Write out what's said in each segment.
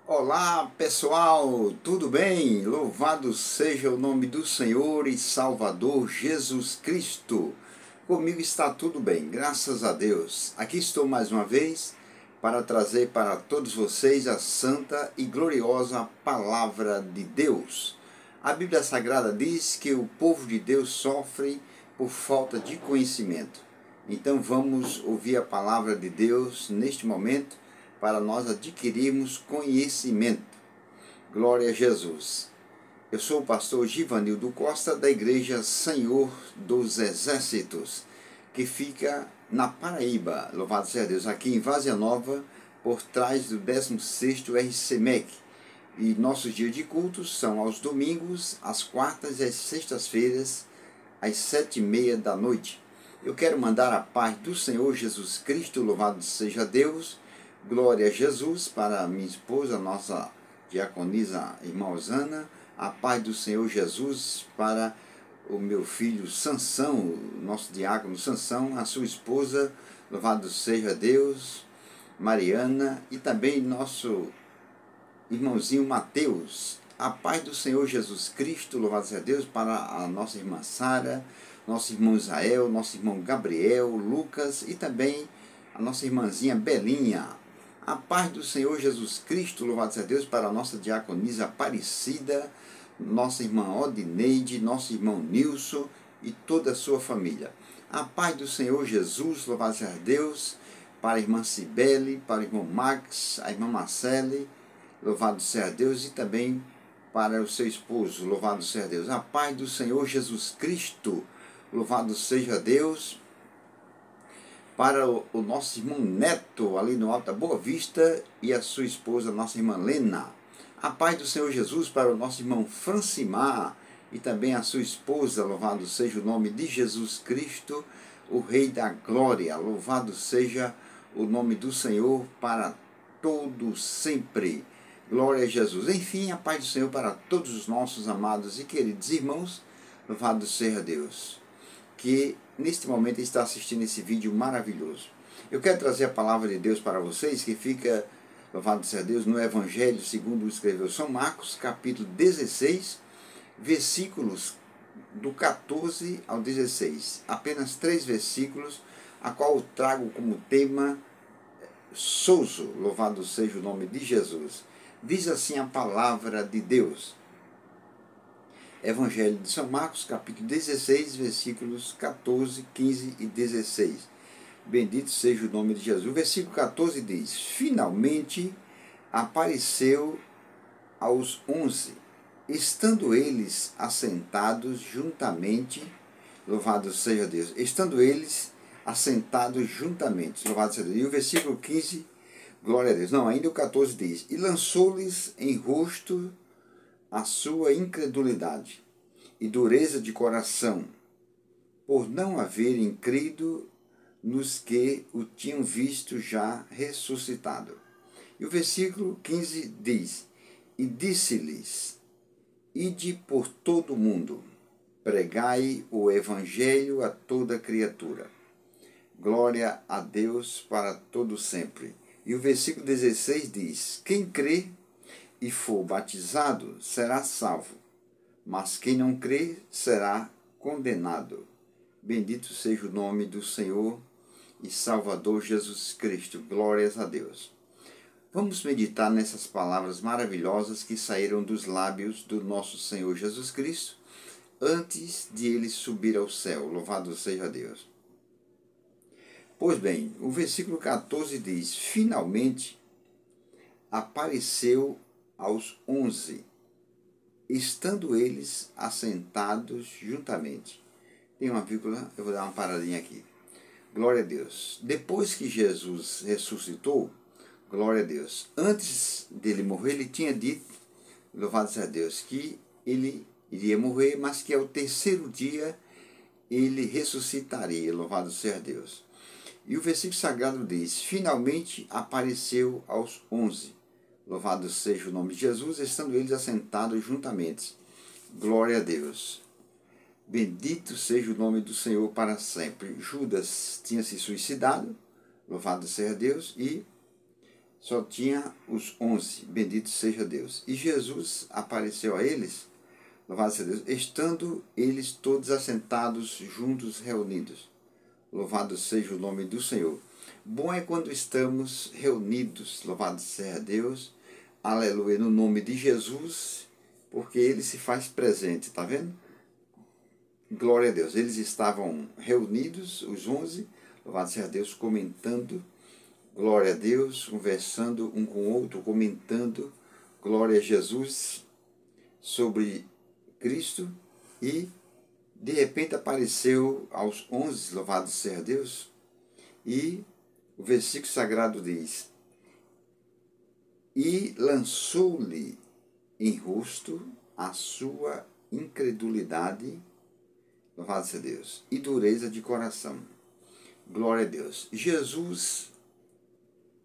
Olá pessoal, tudo bem? Louvado seja o nome do Senhor e Salvador Jesus Cristo. Comigo está tudo bem, graças a Deus. Aqui estou mais uma vez para trazer para todos vocês a santa e gloriosa palavra de Deus. A Bíblia Sagrada diz que o povo de Deus sofre por falta de conhecimento. Então vamos ouvir a palavra de Deus neste momento para nós adquirirmos conhecimento. Glória a Jesus. Eu sou o pastor Givanildo Costa, da Igreja Senhor dos Exércitos, que fica na Paraíba, louvado seja Deus, aqui em Várzea Nova, por trás do 16º RCMEC. E nossos dias de cultos são aos domingos, às quartas e às sextas-feiras, às 7h30 da noite. Eu quero mandar a paz do Senhor Jesus Cristo, louvado seja Deus. Glória a Jesus, para minha esposa, nossa diaconisa irmã Osana. A paz do Senhor Jesus para o meu filho Sansão, nosso diácono Sansão, a sua esposa, louvado seja Deus, Mariana, e também nosso irmãozinho Mateus. A paz do Senhor Jesus Cristo, louvado seja Deus, para a nossa irmã Sara, nosso irmão Israel, nosso irmão Gabriel, Lucas e também a nossa irmãzinha Belinha. A paz do Senhor Jesus Cristo, louvado seja Deus, para a nossa diaconisa Aparecida, nossa irmã Odineide, nosso irmão Nilson e toda a sua família. A paz do Senhor Jesus, louvado seja Deus, para a irmã Cibele, para o irmão Max, a irmã Marcele, louvado seja Deus, e também para o seu esposo, louvado seja Deus. A paz do Senhor Jesus Cristo, louvado seja Deus, para o nosso irmão Neto, ali no Alto da Boa Vista, e a sua esposa, nossa irmã Lena. A paz do Senhor Jesus para o nosso irmão Francimar, e também a sua esposa, louvado seja o nome de Jesus Cristo, o Rei da Glória. Louvado seja o nome do Senhor para todo sempre. Glória a Jesus. Enfim, a paz do Senhor para todos os nossos amados e queridos irmãos. Louvado seja Deus, que neste momento está assistindo esse vídeo maravilhoso. Eu quero trazer a palavra de Deus para vocês, que fica, louvado seja Deus, no Evangelho segundo escreveu São Marcos, capítulo 16, versículos do 14 ao 16. Apenas 3 versículos, a qual eu trago como tema Sozo, louvado seja o nome de Jesus. Diz assim a palavra de Deus. Evangelho de São Marcos, capítulo 16, versículos 14, 15 e 16. Bendito seja o nome de Jesus. O versículo 14 diz: Finalmente apareceu aos 11, estando eles assentados juntamente, louvado seja Deus, estando eles assentados juntamente, louvado seja Deus. E o versículo 15, glória a Deus. Não, ainda o 14 diz: E lançou-lhes em rosto a sua incredulidade e dureza de coração, por não haverem crido nos que o tinham visto já ressuscitado. E o versículo 15 diz: E disse-lhes: Ide por todo o mundo, pregai o evangelho a toda criatura. Glória a Deus para todo sempre. E o versículo 16 diz: Quem crê e for batizado será salvo, mas quem não crê será condenado. Bendito seja o nome do Senhor e Salvador Jesus Cristo. Glórias a Deus. Vamos meditar nessas palavras maravilhosas que saíram dos lábios do nosso Senhor Jesus Cristo antes de ele subir ao céu. Louvado seja Deus. Pois bem, o versículo 14 diz: Finalmente apareceu aos 11, estando eles assentados juntamente. Tem uma vírgula, eu vou dar uma paradinha aqui. Glória a Deus. Depois que Jesus ressuscitou, glória a Deus, antes dele morrer, ele tinha dito, louvado seja Deus, que ele iria morrer, mas que ao terceiro dia ele ressuscitaria, louvado seja Deus. E o versículo sagrado diz: Finalmente apareceu aos 11. Louvado seja o nome de Jesus, estando eles assentados juntamente. Glória a Deus. Bendito seja o nome do Senhor para sempre. Judas tinha se suicidado, louvado seja Deus, e só tinha os 11, bendito seja Deus. E Jesus apareceu a eles, louvado seja Deus, estando eles todos assentados, juntos, reunidos. Louvado seja o nome do Senhor. Bom é quando estamos reunidos, louvado seja Deus, aleluia, no nome de Jesus, porque Ele se faz presente, tá vendo? Glória a Deus. Eles estavam reunidos, os 11, louvado seja Deus, comentando, glória a Deus, conversando um com o outro, comentando, glória a Jesus, sobre Cristo, e de repente apareceu aos 11, louvado seja Deus, e o versículo sagrado diz: e lançou-lhe em rosto a sua incredulidade, louvado seja Deus, e dureza de coração. Glória a Deus. Jesus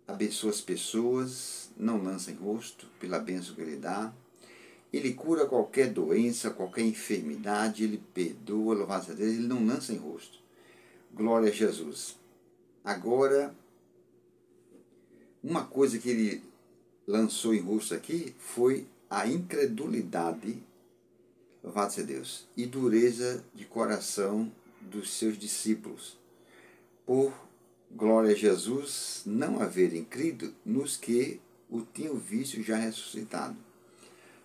abençoa as pessoas, não lança em rosto, pela bênção que Ele dá. Ele cura qualquer doença, qualquer enfermidade, Ele perdoa, louvado seja Deus, Ele não lança em rosto. Glória a Jesus. Agora, uma coisa que Ele lançou em rosto aqui foi a incredulidade, louvado seja Deus, e dureza de coração dos seus discípulos, por, glória a Jesus, não haverem crido nos que o tinham visto já ressuscitado.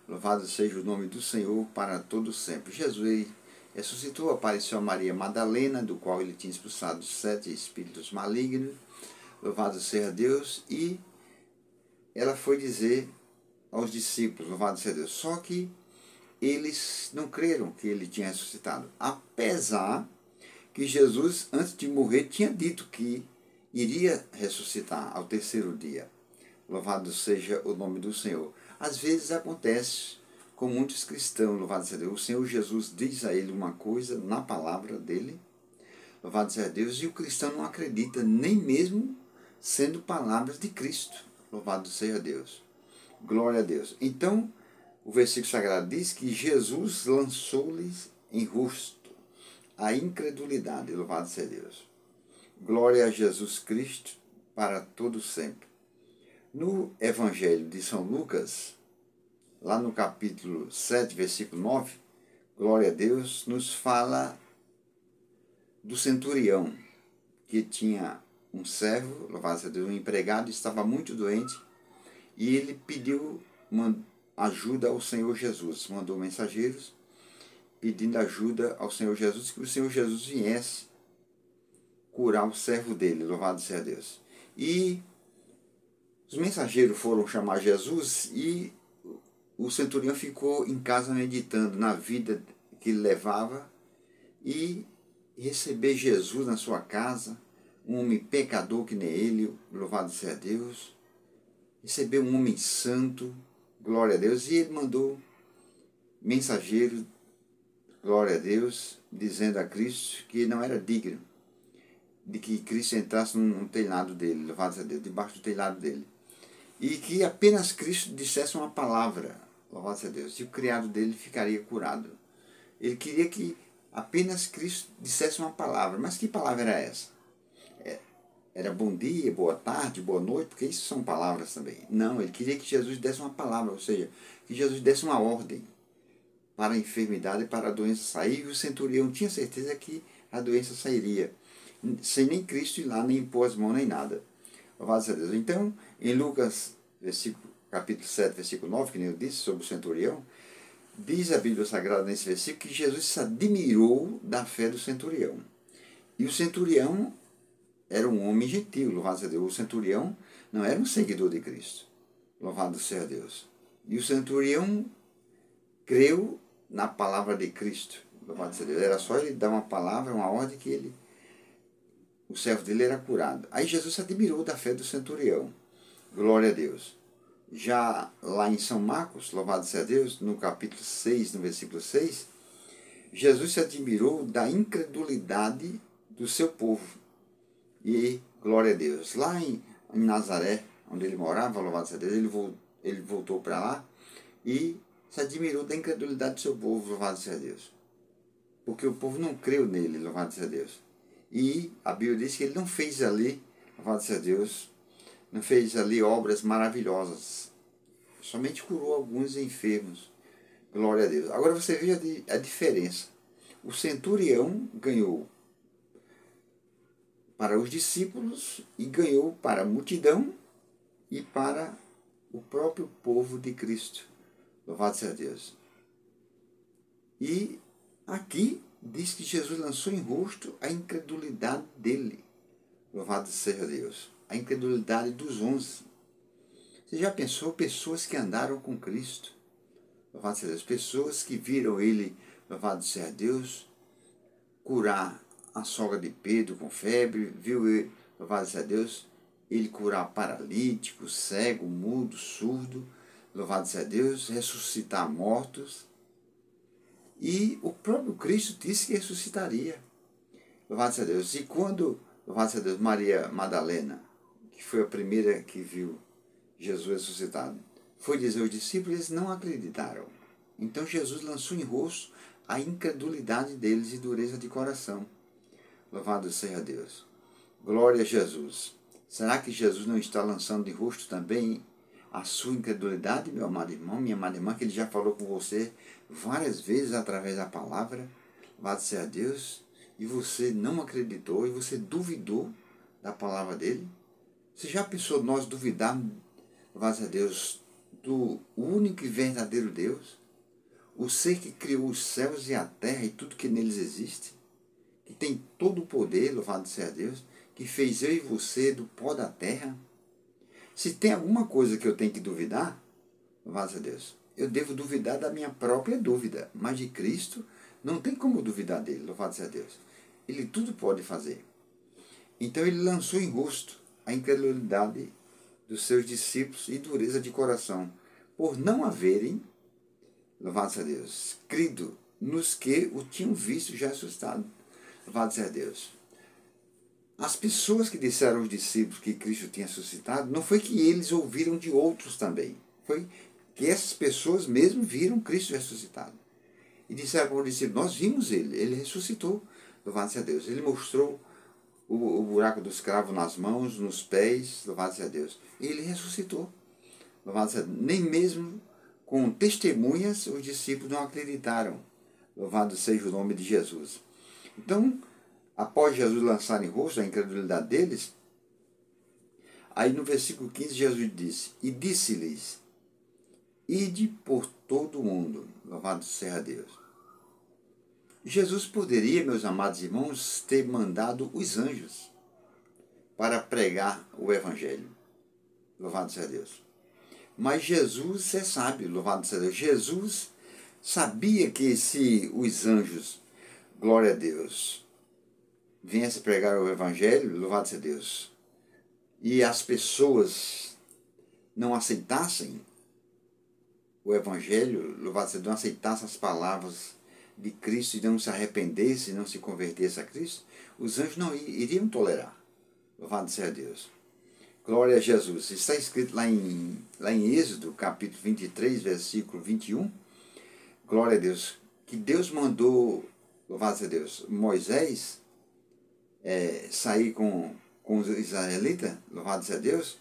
Louvado seja o nome do Senhor para todo sempre. Jesus ressuscitou, apareceu a Maria Madalena, do qual ele tinha expulsado 7 espíritos malignos. Louvado seja Deus. E ela foi dizer aos discípulos, louvado seja Deus. Só que eles não creram que ele tinha ressuscitado. Apesar que Jesus, antes de morrer, tinha dito que iria ressuscitar ao terceiro dia. Louvado seja o nome do Senhor. Às vezes acontece com muitos cristãos, louvado seja Deus. O Senhor Jesus diz a ele uma coisa na palavra dele, louvado seja Deus, e o cristão não acredita, nem mesmo sendo palavras de Cristo. Louvado seja Deus. Glória a Deus. Então, o versículo sagrado diz que Jesus lançou-lhes em rosto a incredulidade. Louvado seja Deus. Glória a Jesus Cristo para todo sempre. No Evangelho de São Lucas, lá no capítulo 7, versículo 9, glória a Deus, nos fala do centurião, que tinha um servo, louvado seja Deus, um empregado, estava muito doente, e ele pediu ajuda ao Senhor Jesus, mandou mensageiros pedindo ajuda ao Senhor Jesus, que o Senhor Jesus viesse curar o servo dele, louvado seja Deus. E os mensageiros foram chamar Jesus e o centurião ficou em casa meditando na vida que ele levava e receber Jesus na sua casa, um homem pecador que nem ele, louvado seja Deus, receber um homem santo, glória a Deus, e ele mandou mensageiros, glória a Deus, dizendo a Cristo que não era digno de que Cristo entrasse no telhado dele, louvado seja Deus, debaixo do telhado dele. E que apenas Cristo dissesse uma palavra, louvado seja Deus, e o criado dele ficaria curado. Ele queria que apenas Cristo dissesse uma palavra. Mas que palavra era essa? Era bom dia, boa tarde, boa noite, porque isso são palavras também. Não, ele queria que Jesus desse uma palavra, ou seja, que Jesus desse uma ordem para a enfermidade e para a doença sair. E o centurião tinha certeza que a doença sairia, sem nem Cristo ir lá, nem impor as mãos, nem nada. Louvado seja Deus. Então, em Lucas, capítulo 7, versículo 9, que nem eu disse, sobre o centurião, diz a Bíblia Sagrada nesse versículo que Jesus se admirou da fé do centurião. E o centurião era um homem gentil, louvado seja Deus. O centurião não era um seguidor de Cristo, louvado seja Deus. E o centurião creu na palavra de Cristo, louvado seja Deus. Era só ele dar uma palavra, uma ordem que o servo dele era curado. Aí Jesus se admirou da fé do centurião. Glória a Deus. Já lá em São Marcos, louvado seja Deus, no capítulo 6, no versículo 6, Jesus se admirou da incredulidade do seu povo. E, glória a Deus, lá em Nazaré, onde ele morava, louvado seja Deus, ele voltou para lá e se admirou da incredulidade do seu povo, louvado seja Deus. Porque o povo não creu nele, louvado seja Deus. E a Bíblia diz que ele não fez ali, louvado seja Deus, não fez ali obras maravilhosas. Somente curou alguns enfermos. Glória a Deus. Agora você veja a diferença. O centurião ganhou para os discípulos e ganhou para a multidão e para o próprio povo de Cristo. Louvado seja Deus. E aqui diz que Jesus lançou em rosto a incredulidade dele. Louvado seja Deus. A incredulidade dos 11. Você já pensou pessoas que andaram com Cristo? Louvado seja Deus. Pessoas que viram ele, louvado seja Deus, curar a sogra de Pedro com febre, viu ele, louvado seja Deus, ele curar paralítico, cego, mudo, surdo, louvado seja Deus, ressuscitar mortos. E o próprio Cristo disse que ressuscitaria. Louvado seja Deus. E quando, louvado seja Deus, Maria Madalena, que foi a primeira que viu Jesus ressuscitado, foi dizer aos discípulos, eles não acreditaram. Então Jesus lançou em rosto a incredulidade deles e dureza de coração. Louvado seja Deus. Glória a Jesus. Será que Jesus não está lançando em rosto também a sua incredulidade, meu amado irmão, minha amada irmã, que ele já falou com você várias vezes através da palavra? Louvado seja Deus. E você não acreditou e você duvidou da palavra dele? Você já pensou nós duvidarmos, louvado seja Deus, do único e verdadeiro Deus? O ser que criou os céus e a terra e tudo que neles existe? Que tem todo o poder, louvado seja Deus, que fez eu e você do pó da terra? Se tem alguma coisa que eu tenho que duvidar, louvado seja Deus, eu devo duvidar da minha própria dúvida, mas de Cristo não tem como duvidar dele, louvado seja Deus. Ele tudo pode fazer. Então ele lançou em rosto a incredulidade dos seus discípulos e dureza de coração, por não haverem, louvado seja Deus, crido nos que o tinham visto já assustado. Louvado seja Deus. As pessoas que disseram aos discípulos que Cristo tinha ressuscitado, não foi que eles ouviram de outros também. Foi que essas pessoas mesmo viram Cristo ressuscitado. E disseram para os discípulos, nós vimos ele ressuscitou. Louvado seja Deus. Ele mostrou o buraco dos cravos nas mãos, nos pés, louvado seja Deus. Ele ressuscitou. Louvado seja Deus. Nem mesmo com testemunhas os discípulos não acreditaram. Louvado seja o nome de Jesus. Então, após Jesus lançar em rosto a incredulidade deles, aí no versículo 15 Jesus disse, e disse-lhes, ide por todo o mundo, louvado seja Deus. Jesus poderia, meus amados irmãos, ter mandado os anjos para pregar o Evangelho, louvado seja Deus. Mas Jesus é sábio, louvado seja Deus. Jesus sabia que se os anjos, glória a Deus, viesse pregar o Evangelho, louvado seja Deus, e as pessoas não aceitassem o Evangelho, louvado seja Deus, não aceitassem as palavras de Cristo e não se arrependessem, não se convertessem a Cristo, os anjos não iriam tolerar. Louvado seja Deus. Glória a Jesus. Está escrito lá em Êxodo, capítulo 23, versículo 21, glória a Deus, que Deus mandou, louvado seja Deus, Moisés sair com os israelitas, louvado seja Deus,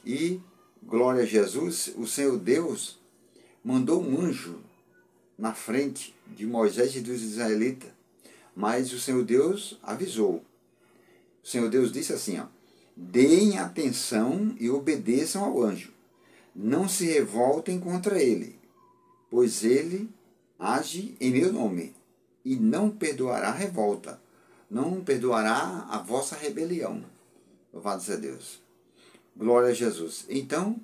e, glória a Jesus, o Senhor Deus mandou um anjo na frente de Moisés e dos israelitas, mas o Senhor Deus avisou. O Senhor Deus disse assim, ó, deem atenção e obedeçam ao anjo, não se revoltem contra ele, pois ele age em meu nome e não perdoará a revolta, não perdoará a vossa rebelião. Louvado seja Deus. Glória a Jesus. Então,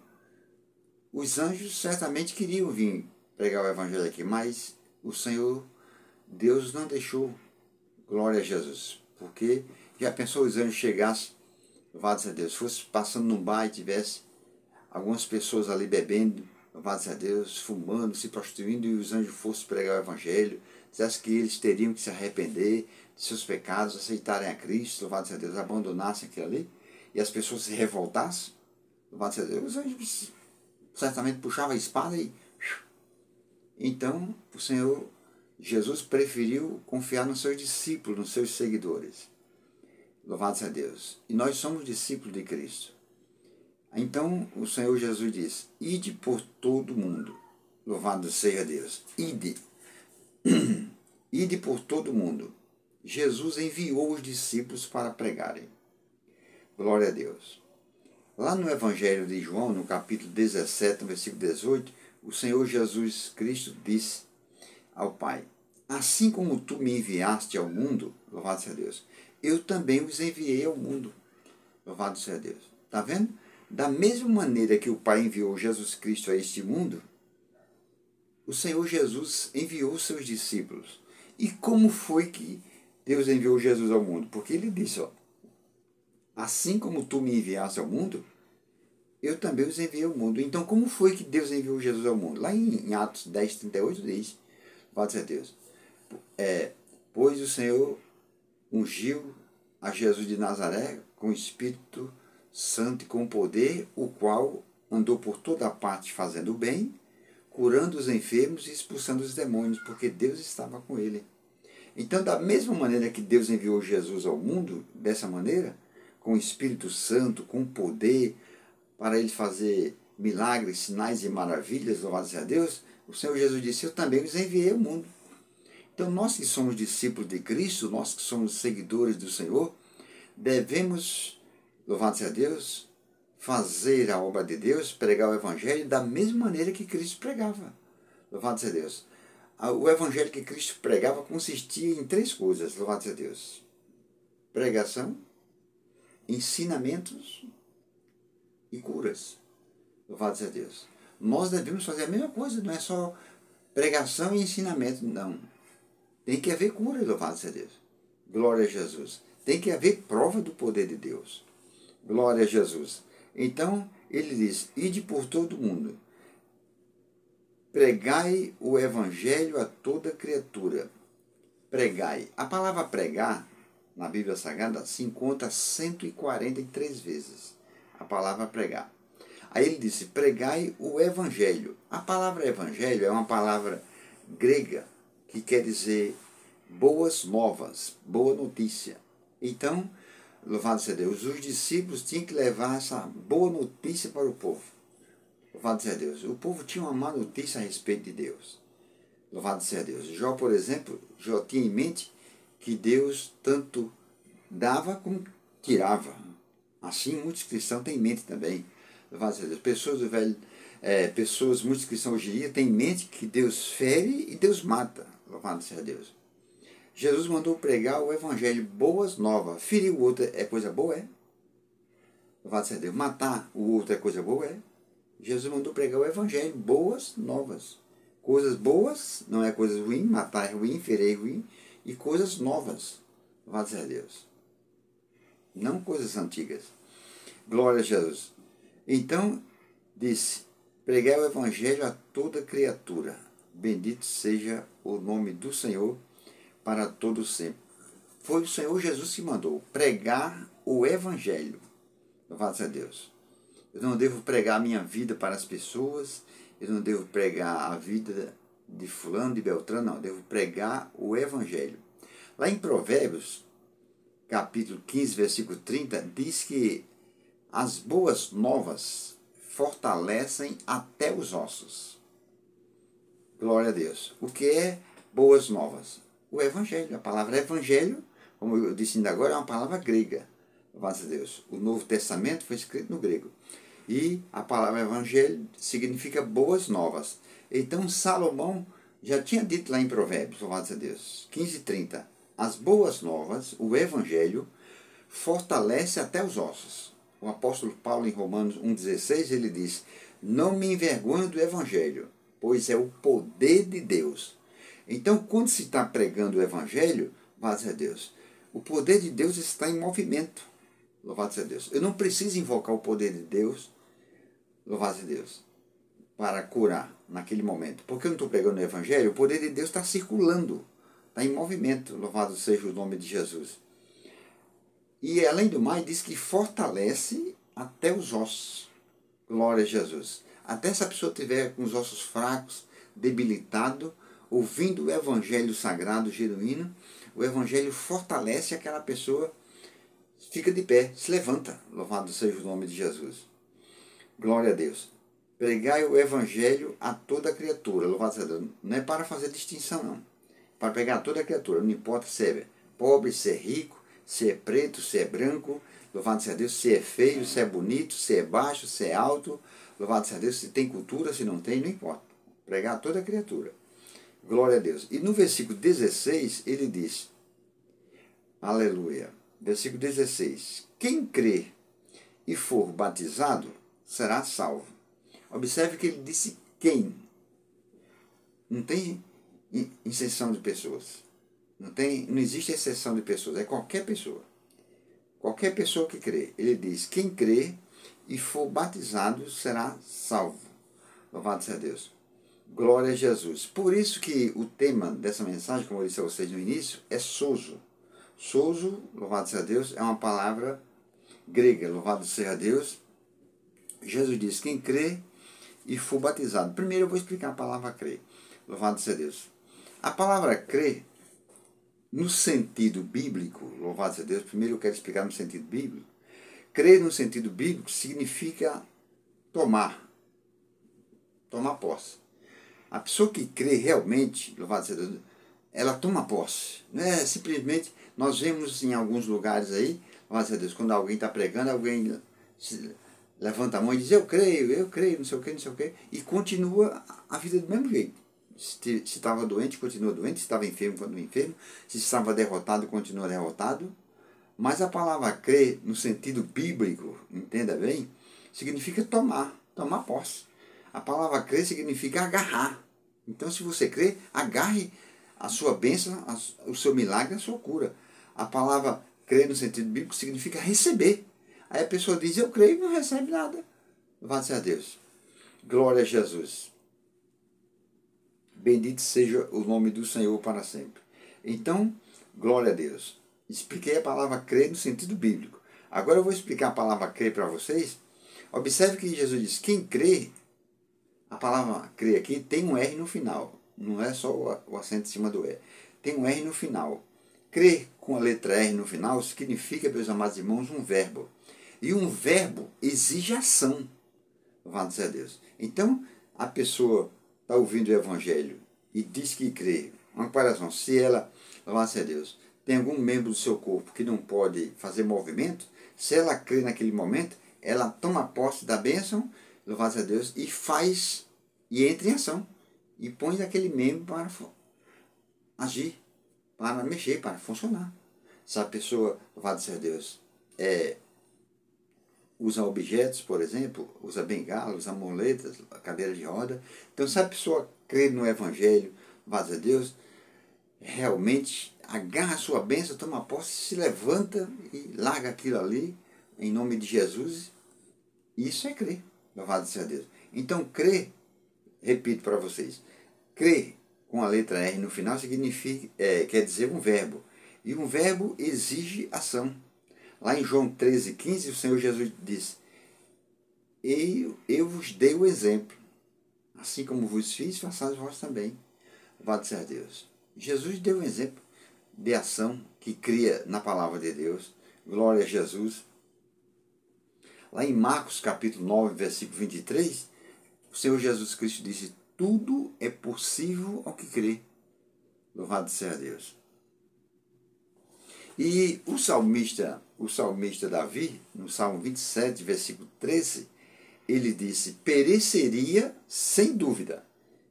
os anjos certamente queriam vir pregar o Evangelho aqui, mas o Senhor, Deus não deixou. Glória a Jesus. Porque já pensou os anjos chegassem, louvado seja Deus, fosse passando num bar e tivesse algumas pessoas ali bebendo, louvado seja Deus, fumando, se prostituindo, e os anjos fossem pregar o Evangelho, dissesse que eles teriam que se arrepender de seus pecados, aceitarem a Cristo, louvado seja Deus, abandonassem aquilo ali, e as pessoas se revoltassem, louvado seja Deus, os anjos certamente puxavam a espada e... Então, o Senhor Jesus preferiu confiar nos seus discípulos, nos seus seguidores. Louvado seja Deus. E nós somos discípulos de Cristo. Então o Senhor Jesus diz: ide por todo mundo. Louvado seja Deus. Ide. Ide por todo mundo. Jesus enviou os discípulos para pregarem. Glória a Deus. Lá no Evangelho de João, no capítulo 17, no versículo 18, o Senhor Jesus Cristo disse ao Pai: assim como tu me enviaste ao mundo, louvado seja Deus, eu também os enviei ao mundo. Louvado seja Deus. Está vendo? Da mesma maneira que o Pai enviou Jesus Cristo a este mundo, o Senhor Jesus enviou os seus discípulos. E como foi que Deus enviou Jesus ao mundo? Porque ele disse, ó, assim como tu me enviaste ao mundo, eu também os enviei ao mundo. Então, como foi que Deus enviou Jesus ao mundo? Lá em Atos 10, 38 diz, louvado seja Deus, pois o Senhor ungiu a Jesus de Nazaré com o Espírito Santo e com poder, o qual andou por toda parte fazendo o bem, curando os enfermos e expulsando os demônios, porque Deus estava com ele. Então, da mesma maneira que Deus enviou Jesus ao mundo, dessa maneira, com o Espírito Santo, com poder, para ele fazer milagres, sinais e maravilhas, louvado seja Deus, o Senhor Jesus disse, eu também os enviei ao mundo. Então, nós que somos discípulos de Cristo, nós que somos seguidores do Senhor, devemos, louvado seja Deus, fazer a obra de Deus, pregar o Evangelho da mesma maneira que Cristo pregava. Louvado seja Deus. O Evangelho que Cristo pregava consistia em 3 coisas, louvado seja Deus. Pregação, ensinamentos e curas. Louvado seja Deus. Nós devemos fazer a mesma coisa, não é só pregação e ensinamento, não. Tem que haver cura, louvado seja Deus. Glória a Jesus. Tem que haver prova do poder de Deus. Glória a Jesus. Então, ele diz, ide por todo mundo. Pregai o evangelho a toda criatura. Pregai. A palavra pregar, na Bíblia Sagrada, se encontra 143 vezes. A palavra pregar. Aí ele disse, pregai o evangelho. A palavra evangelho é uma palavra grega que quer dizer boas novas, boa notícia. Então, louvado seja Deus, os discípulos tinham que levar essa boa notícia para o povo. Louvado seja Deus. O povo tinha uma má notícia a respeito de Deus. Louvado seja Deus. Jó, por exemplo, Jó tinha em mente que Deus tanto dava como tirava. Assim, muitos cristãos têm em mente também. Louvado seja Deus. Muitos cristãos hoje em dia têm em mente que Deus fere e Deus mata. Louvado seja Deus. Jesus mandou pregar o evangelho, boas novas. Ferir o outro é coisa boa, é? Louvado seja Deus. Matar o outro é coisa boa, é? Jesus mandou pregar o evangelho, boas novas. Coisas boas, não é coisas ruins, matar é ruim, ferir é ruim, e coisas novas. Louvado seja Deus. Não coisas antigas. Glória a Jesus. Então, disse, pregai o evangelho a toda criatura. Bendito seja o nome do Senhor para todo sempre. Foi o Senhor Jesus que mandou pregar o evangelho. Louvado seja Deus. Eu não devo pregar a minha vida para as pessoas, eu não devo pregar a vida de fulano, de Beltrano, não. Eu devo pregar o evangelho. Lá em Provérbios, capítulo 15, versículo 30, diz que as boas novas fortalecem até os ossos. Glória a Deus. O que é boas novas? O evangelho. A palavra evangelho, como eu disse ainda agora, é uma palavra grega. Louvado seja Deus. O Novo Testamento foi escrito no grego. E a palavra evangelho significa boas novas. Então Salomão já tinha dito lá em Provérbios, louvado seja Deus, 15:30, as boas novas, o evangelho, fortalece até os ossos. O apóstolo Paulo, em Romanos 1,16, ele diz, não me envergonho do evangelho, pois é o poder de Deus. Então, quando se está pregando o evangelho, louvado seja Deus, o poder de Deus está em movimento. Louvado seja Deus. Eu não preciso invocar o poder de Deus, louvado seja Deus, para curar naquele momento. Porque eu não estou pregando o evangelho, o poder de Deus está circulando, está em movimento. Louvado seja o nome de Jesus. E, além do mais, diz que fortalece até os ossos. Glória a Jesus. Até se a pessoa estiver com os ossos fracos, debilitado, ouvindo o evangelho sagrado, genuíno, o evangelho fortalece aquela pessoa, fica de pé, se levanta. Louvado seja o nome de Jesus. Glória a Deus. Pregai o evangelho a toda criatura. Louvado seja Deus. Não é para fazer distinção, não. Para pegar toda criatura. Não importa se é pobre, se é rico, se é preto, se é branco. Louvado seja Deus. Se é feio, se é bonito, se é baixo, se é alto. Louvado seja Deus. Se tem cultura, se não tem, não importa. Pregar a toda criatura. Glória a Deus. E no versículo 16, ele diz, aleluia, versículo 16, quem crê e for batizado será salvo. Observe que ele disse quem. Não tem exceção de pessoas. Não existe exceção de pessoas. É qualquer pessoa. Qualquer pessoa que crê. Ele diz, quem crê e for batizado será salvo. Louvado seja Deus. Glória a Jesus. Por isso que o tema dessa mensagem, como eu disse a vocês no início, é sozo. Sozo, louvado seja Deus, é uma palavra grega. Louvado seja Deus. Jesus diz, quem crê e for batizado. Primeiro eu vou explicar a palavra crer. Louvado seja Deus. A palavra crer, no sentido bíblico, louvado seja Deus, primeiro eu quero explicar no sentido bíblico. Crer no sentido bíblico significa tomar posse. A pessoa que crê realmente, louvado seja Deus, ela toma posse. Não é simplesmente, nós vemos em alguns lugares aí, louvado seja Deus, quando alguém está pregando, alguém levanta a mão e diz, eu creio, não sei o que, e continua a vida do mesmo jeito. Se estava doente, continua doente, se estava enfermo, continua enfermo, se estava derrotado, continua derrotado. Mas a palavra crer, no sentido bíblico, entenda bem, significa tomar posse. A palavra crer significa agarrar. Então, se você crê, agarre a sua bênção, o seu milagre, a sua cura. A palavra crer, no sentido bíblico, significa receber. Aí a pessoa diz, eu creio e não recebe nada. Louvado seja Deus. Glória a Jesus. Bendito seja o nome do Senhor para sempre. Então, glória a Deus. Expliquei a palavra crer no sentido bíblico. Agora eu vou explicar a palavra crer para vocês. Observe que Jesus diz, quem crê, a palavra crer aqui tem um R no final. Não é só o acento em cima do E. Tem um R no final. Crer com a letra R no final significa, meus amados irmãos, um verbo. E um verbo exige ação. Louvado seja Deus. Então, a pessoa está ouvindo o Evangelho e diz que crê. Uma comparação, se ela, louvado seja Deus, tem algum membro do seu corpo que não pode fazer movimento, se ela crê naquele momento, ela toma posse da bênção, louvado seja Deus, e faz, e entra em ação, e põe aquele membro para agir, para mexer, para funcionar. Se a pessoa, louvado seja Deus, usa objetos, por exemplo, usa bengala, usa muletas, cadeira de roda. Então, se a pessoa crê no Evangelho, louvado seja Deus, realmente agarra a sua bênção, toma posse, se levanta e larga aquilo ali, em nome de Jesus. Isso é crer, louvado seja Deus. Então, crer, repito para vocês, crer com a letra R no final significa, quer dizer um verbo. E um verbo exige ação. Lá em João 13,15, o Senhor Jesus disse, eu vos dei o exemplo. Assim como vos fiz, façais vós também. Louvado seja Deus. Jesus deu um exemplo de ação que cria na palavra de Deus. Glória a Jesus. Lá em Marcos capítulo 9, versículo 23, o Senhor Jesus Cristo disse, tudo é possível ao que crê. Louvado seja Deus. E o salmista Davi, no Salmo 27, versículo 13, ele disse, pereceria sem dúvida,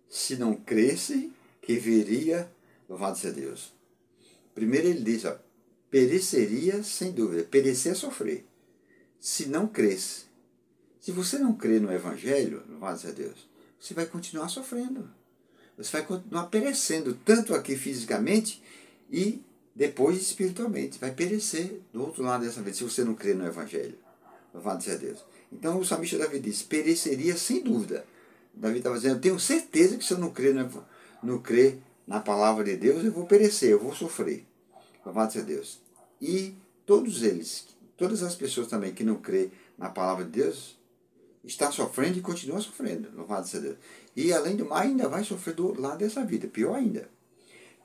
se não cresce que veria, louvado seja Deus. Primeiro ele diz, pereceria sem dúvida, perecer é sofrer, se não cresce. Se você não crê no Evangelho, louvado seja Deus, você vai continuar sofrendo. Você vai continuar perecendo, tanto aqui fisicamente e depois espiritualmente. Vai perecer do outro lado dessa vida, se você não crê no Evangelho. Louvado seja Deus. Então o salmista Davi diz, pereceria sem dúvida. Davi estava dizendo, eu tenho certeza que se eu não crer na palavra de Deus, eu vou perecer, eu vou sofrer. Louvado seja Deus. E todos eles, todas as pessoas também que não crê na palavra de Deus, está sofrendo e continua sofrendo. Louvado seja Deus. E além do mais, ainda vai sofrer do outro lado dessa vida. Pior ainda.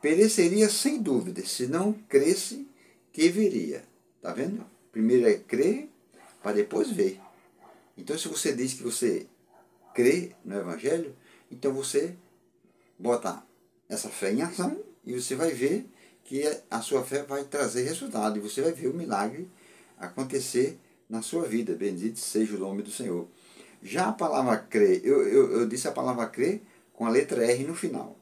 Pereceria sem dúvida, se não cresce, que veria. Está vendo? Primeiro é crer, para depois ver. Então, se você diz que você crê no Evangelho, então você bota essa fé em ação e você vai ver que a sua fé vai trazer resultado e você vai ver o milagre acontecer na sua vida. Bendito seja o nome do Senhor. Já a palavra crer, eu disse a palavra crer com a letra R no final.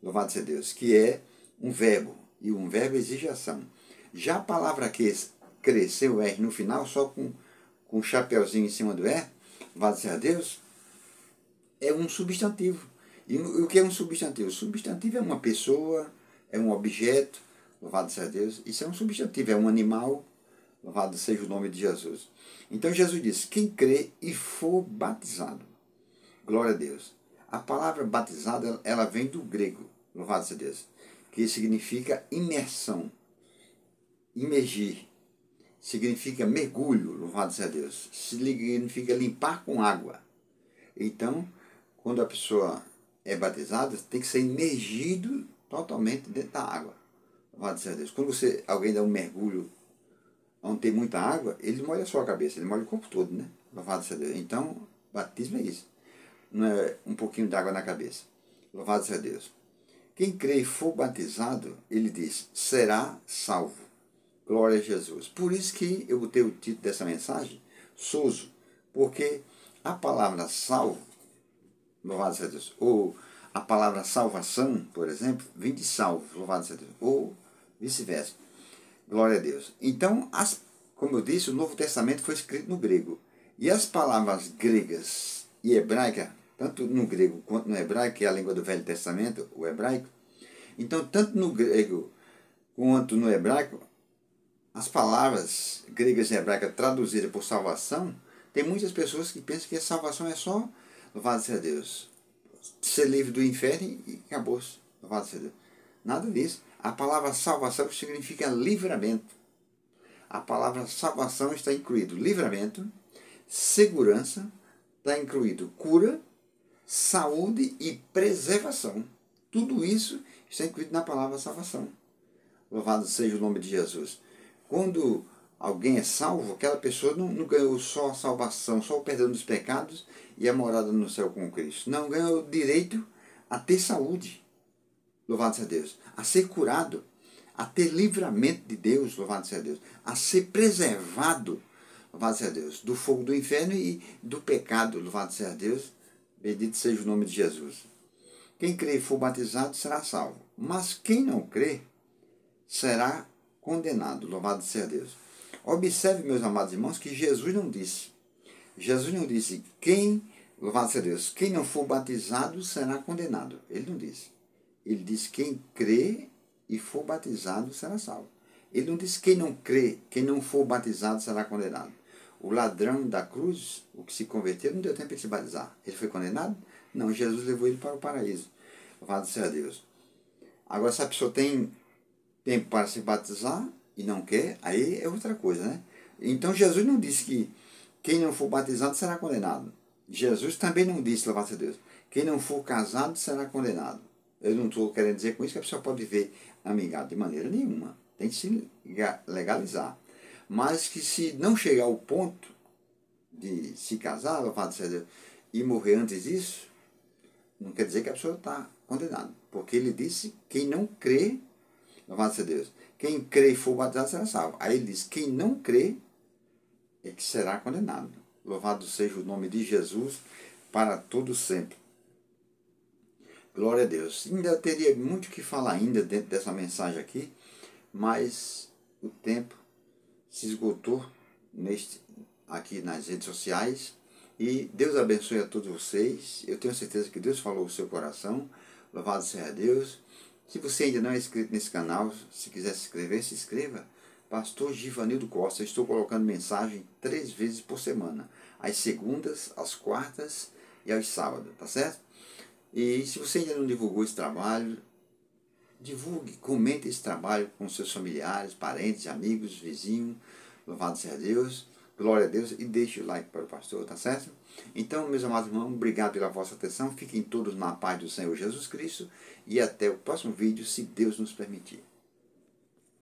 Louvado seja Deus, que é um verbo, e um verbo exige ação. Já a palavra crer, sem o R no final, só com um chapeuzinho em cima do R, louvado seja Deus, é um substantivo. E o que é um substantivo? O substantivo é uma pessoa, é um objeto, louvado seja Deus. Isso é um substantivo, é um animal, louvado seja o nome de Jesus. Então Jesus disse, quem crê e for batizado, glória a Deus. A palavra batizado, ela vem do grego, louvado seja Deus, que significa imersão, imergir, significa mergulho, louvado seja Deus, significa limpar com água. Então, quando a pessoa é batizada, tem que ser imergido totalmente dentro da água, louvado seja Deus. Quando alguém dá um mergulho onde tem muita água, ele molha só a cabeça, ele molha o corpo todo, né? Louvado seja Deus. Então, batismo é isso. Não é um pouquinho de água na cabeça. Louvado seja Deus. Quem crê e for batizado, ele diz, será salvo. Glória a Jesus. Por isso que eu botei o título dessa mensagem, Sozo, porque a palavra salvo, louvado seja Deus, ou a palavra salvação, por exemplo, vem de salvo, louvado seja Deus, ou vice-versa. Glória a Deus. Então, como eu disse, o Novo Testamento foi escrito no grego. E as palavras gregas e hebraicas, tanto no grego quanto no hebraico, que é a língua do Velho Testamento, o hebraico, então, tanto no grego quanto no hebraico, as palavras gregas e hebraicas traduzidas por salvação, tem muitas pessoas que pensam que a salvação é só, louvado seja Deus, ser livre do inferno e acabou-se, louvado seja Deus. Nada disso. A palavra salvação significa livramento. A palavra salvação está incluído livramento, segurança, está incluído cura, saúde e preservação. Tudo isso está incluído na palavra salvação. Louvado seja o nome de Jesus. Quando alguém é salvo, aquela pessoa não ganhou só a salvação, só o perdão dos pecados e a morada no céu com Cristo. Não, ganhou o direito a ter saúde. Louvado seja Deus. A ser curado, a ter livramento de Deus, louvado seja Deus. A ser preservado, louvado seja Deus, do fogo do inferno e do pecado, louvado seja Deus. Bendito seja o nome de Jesus. Quem crê e for batizado será salvo. Mas quem não crê será condenado. Louvado seja Deus. Observe, meus amados irmãos, que Jesus não disse. Jesus não disse, louvado seja Deus, quem não for batizado será condenado. Ele não disse. Ele disse, quem crê e for batizado será salvo. Ele não disse, quem não crê, quem não for batizado será condenado. O ladrão da cruz, o que se converteu, não deu tempo de se batizar. Ele foi condenado? Não, Jesus levou ele para o paraíso. Louvado seja Deus. Agora, se a pessoa tem tempo para se batizar e não quer, aí é outra coisa, né? Então, Jesus não disse que quem não for batizado será condenado. Jesus também não disse, louvado seja Deus, quem não for casado será condenado. Eu não estou querendo dizer com isso que a pessoa pode viver amigado de maneira nenhuma. Tem que se legalizar. Mas que se não chegar ao ponto de se casar, louvado seja Deus, e morrer antes disso, não quer dizer que a pessoa está condenada. Porque ele disse, quem não crê, louvado seja Deus, quem crê e for batizado será salvo. Aí ele diz, quem não crê é que será condenado. Louvado seja o nome de Jesus para todo sempre. Glória a Deus. Ainda teria muito o que falar ainda dentro dessa mensagem aqui, mas o tempo se esgotou aqui nas redes sociais. E Deus abençoe a todos vocês. Eu tenho certeza que Deus falou o seu coração. Louvado seja Deus. Se você ainda não é inscrito nesse canal, se quiser se inscrever, se inscreva. Pastor Givanildo Costa. Estou colocando mensagem 3 vezes por semana. Às segundas, às quartas e aos sábados. Tá certo? E se você ainda não divulgou esse trabalho, divulgue, comente esse trabalho com seus familiares, parentes, amigos, vizinhos. Louvado seja Deus. Glória a Deus. E deixe o like para o pastor, tá certo? Então, meus amados irmãos, obrigado pela vossa atenção. Fiquem todos na paz do Senhor Jesus Cristo. E até o próximo vídeo, se Deus nos permitir.